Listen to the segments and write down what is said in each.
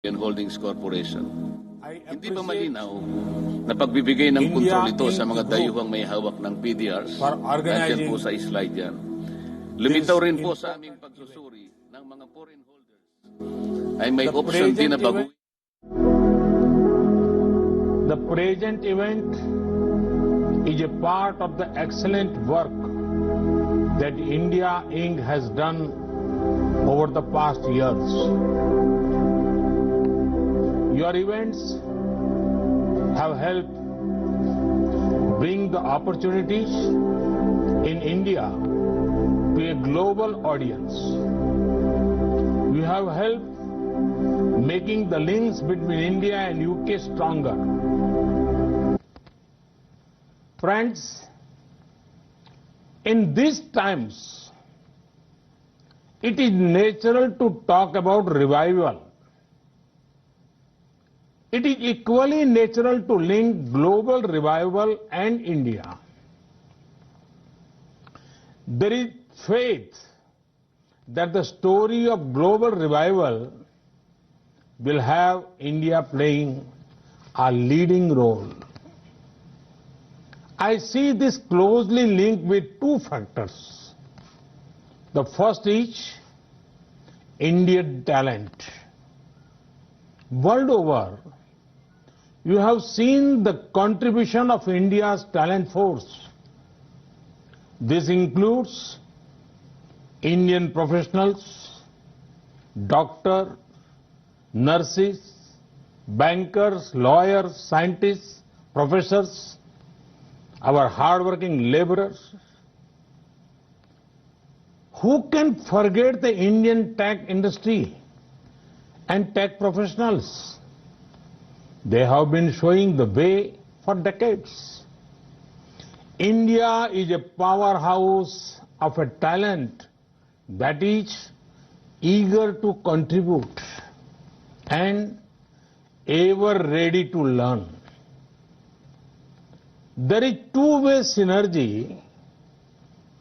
Holdings Corporation. I Hindi ba appreciate malinaw na pagbibigay ng India kontrol ito sa Inc. mga Group dayuhang may hawak ng PDRs? for organizing Nandiyan po sa slide yan. Lumitaw rin po sa important aming pagsusuri ng mga foreign holders ay may The option din na present baguhin. The present event is a part of the excellent work that India Inc. has done over the past years. Your events have helped bring the opportunities in India to a global audience. You have helped making the links between India and UK stronger. Friends, in these times, it is natural to talk about revival. It is equally natural to link global revival and India. There is faith that the story of global revival will have India playing a leading role. I see this closely linked with two factors. The first is Indian talent. World over, you have seen the contribution of India's talent force. This includes Indian professionals, doctors, nurses, bankers, lawyers, scientists, professors, our hardworking laborers. Who can forget the Indian tech industry and tech professionals? They have been showing the way for decades. India is a powerhouse of a talent that is eager to contribute and ever ready to learn. There is two-way synergy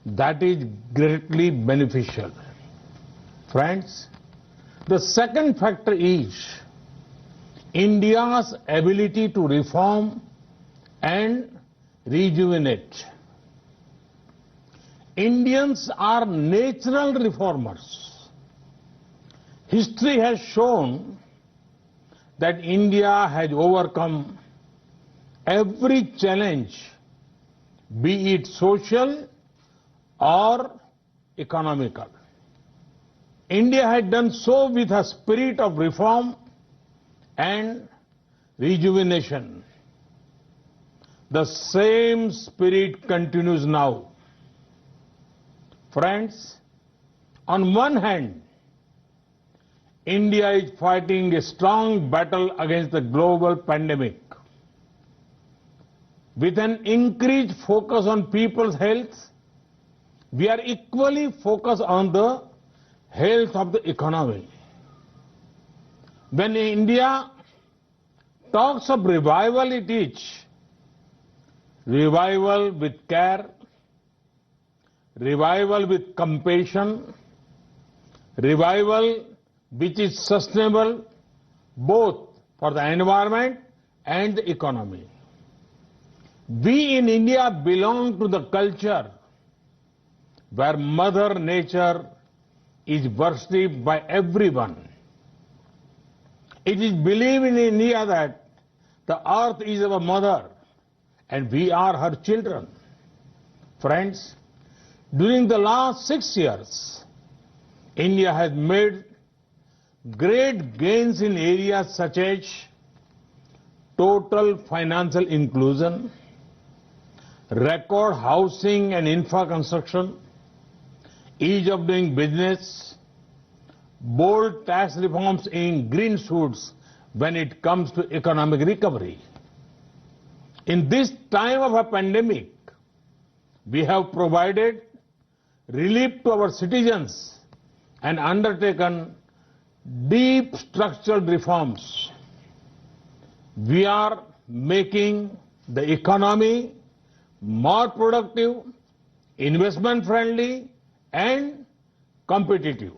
that is greatly beneficial. Friends, the second factor is India's ability to reform and rejuvenate. Indians are natural reformers. History has shown that India has overcome every challenge, be it social or economical. India had done so with a spirit of reform and rejuvenation. The same spirit continues now. Friends, on one hand, India is fighting a strong battle against the global pandemic. With an increased focus on people's health, we are equally focused on the health of the economy. When India talks of revival, it is revival with care, revival with compassion, revival which is sustainable both for the environment and the economy. We in India belong to the culture where Mother Nature is worshipped by everyone. It is believed in India that the earth is our mother and we are her children. Friends, during the last 6 years, India has made great gains in areas such as total financial inclusion, record housing and infra construction, ease of doing business, bold tax reforms in green shoots when it comes to economic recovery. In this time of a pandemic, we have provided relief to our citizens and undertaken deep structural reforms. We are making the economy more productive, investment friendly and competitive.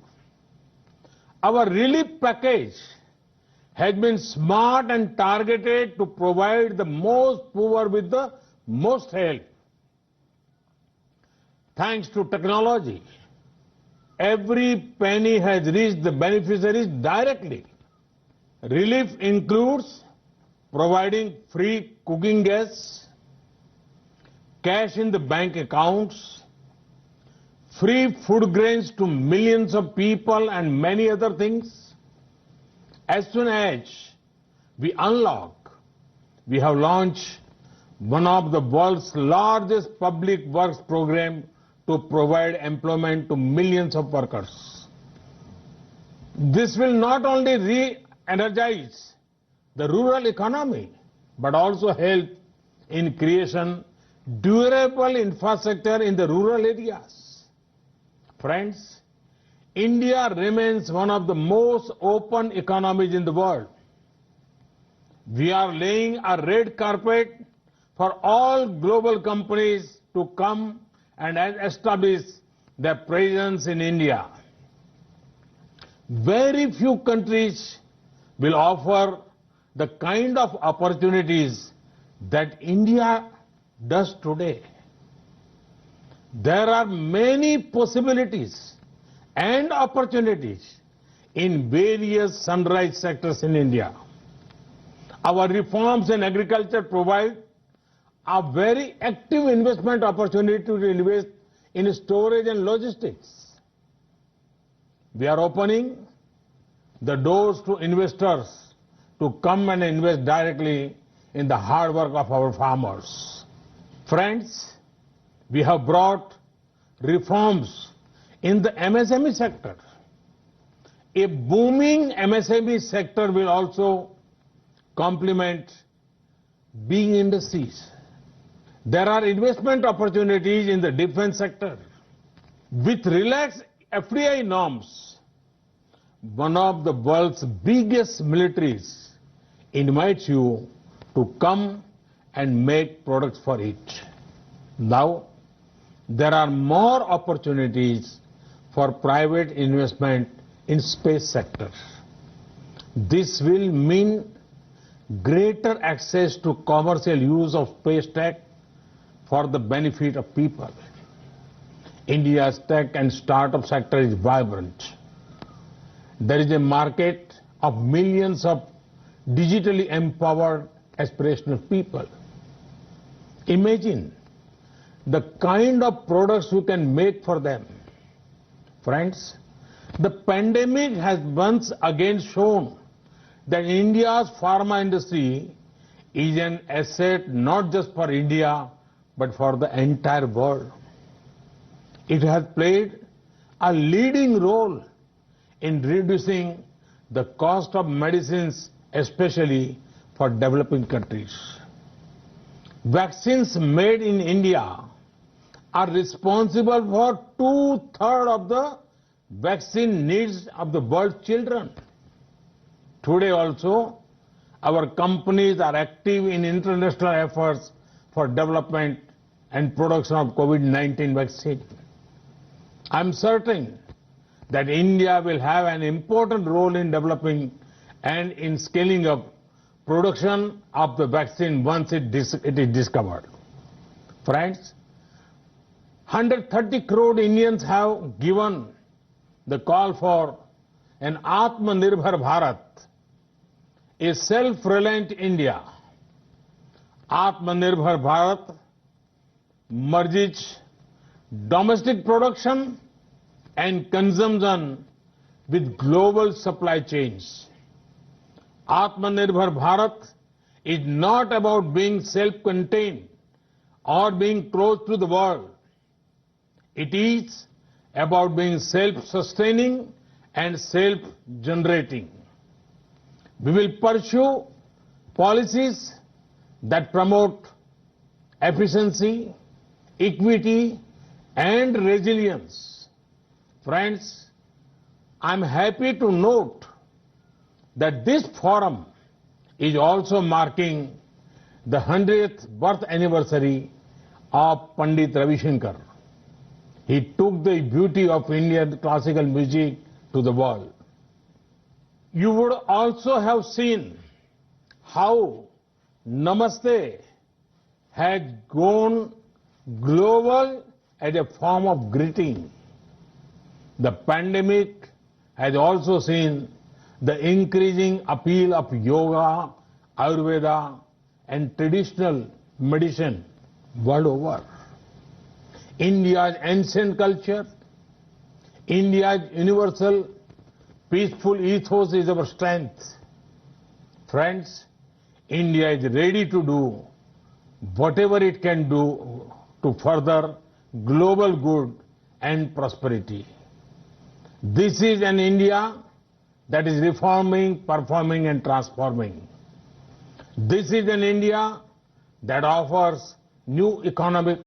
Our relief package has been smart and targeted to provide the most poor with the most help. Thanks to technology, every penny has reached the beneficiaries directly. Relief includes providing free cooking gas, cash in the bank accounts, free food grains to millions of people, and many other things. As soon as we unlock, we have launched one of the world's largest public works program to provide employment to millions of workers. This will not only re-energize the rural economy, but also help in creation durable infrastructure in the rural areas. Friends, India remains one of the most open economies in the world. We are laying a red carpet for all global companies to come and establish their presence in India. Very few countries will offer the kind of opportunities that India does today. There are many possibilities and opportunities in various sunrise sectors in India. Our reforms in agriculture provide a very active investment opportunity to invest in storage and logistics. We are opening the doors to investors to come and invest directly in the hard work of our farmers. Friends, we have brought reforms in the MSME sector. A booming MSME sector will also complement big industries. There are investment opportunities in the defense sector. With relaxed FDI norms, one of the world's biggest militaries invites you to come and make products for it. Now, there are more opportunities for private investment in space sector. This will mean greater access to commercial use of space tech for the benefit of people. India's tech and startup sector is vibrant. There is a market of millions of digitally empowered aspirational people. Imagine the kind of products you can make for them. Friends, the pandemic has once again shown that India's pharma industry is an asset not just for India, but for the entire world. It has played a leading role in reducing the cost of medicines, especially for developing countries. Vaccines made in India are responsible for 2/3 of the vaccine needs of the world's children. Today also, our companies are active in international efforts for development and production of COVID-19 vaccine. I'm certain that India will have an important role in developing and in scaling up production of the vaccine once it is discovered. Friends, 130 crore Indians have given the call for an Atmanirbhar Bharat, a self-reliant India. Atmanirbhar Bharat merges domestic production and consumption with global supply chains. Atmanirbhar Bharat is not about being self-contained or being close to the world. It is about being self-sustaining and self-generating. We will pursue policies that promote efficiency, equity, and resilience. Friends, I'm happy to note that this forum is also marking the 100th birth anniversary of Pandit Ravi Shankar. He took the beauty of Indian classical music to the world. You would also have seen how Namaste has gone global as a form of greeting. The pandemic has also seen the increasing appeal of yoga, Ayurveda, and traditional medicine world over. India's ancient culture, India's universal peaceful ethos is our strength. Friends, India is ready to do whatever it can do to further global good and prosperity. This is an India that is reforming, performing and transforming. This is an India that offers new economic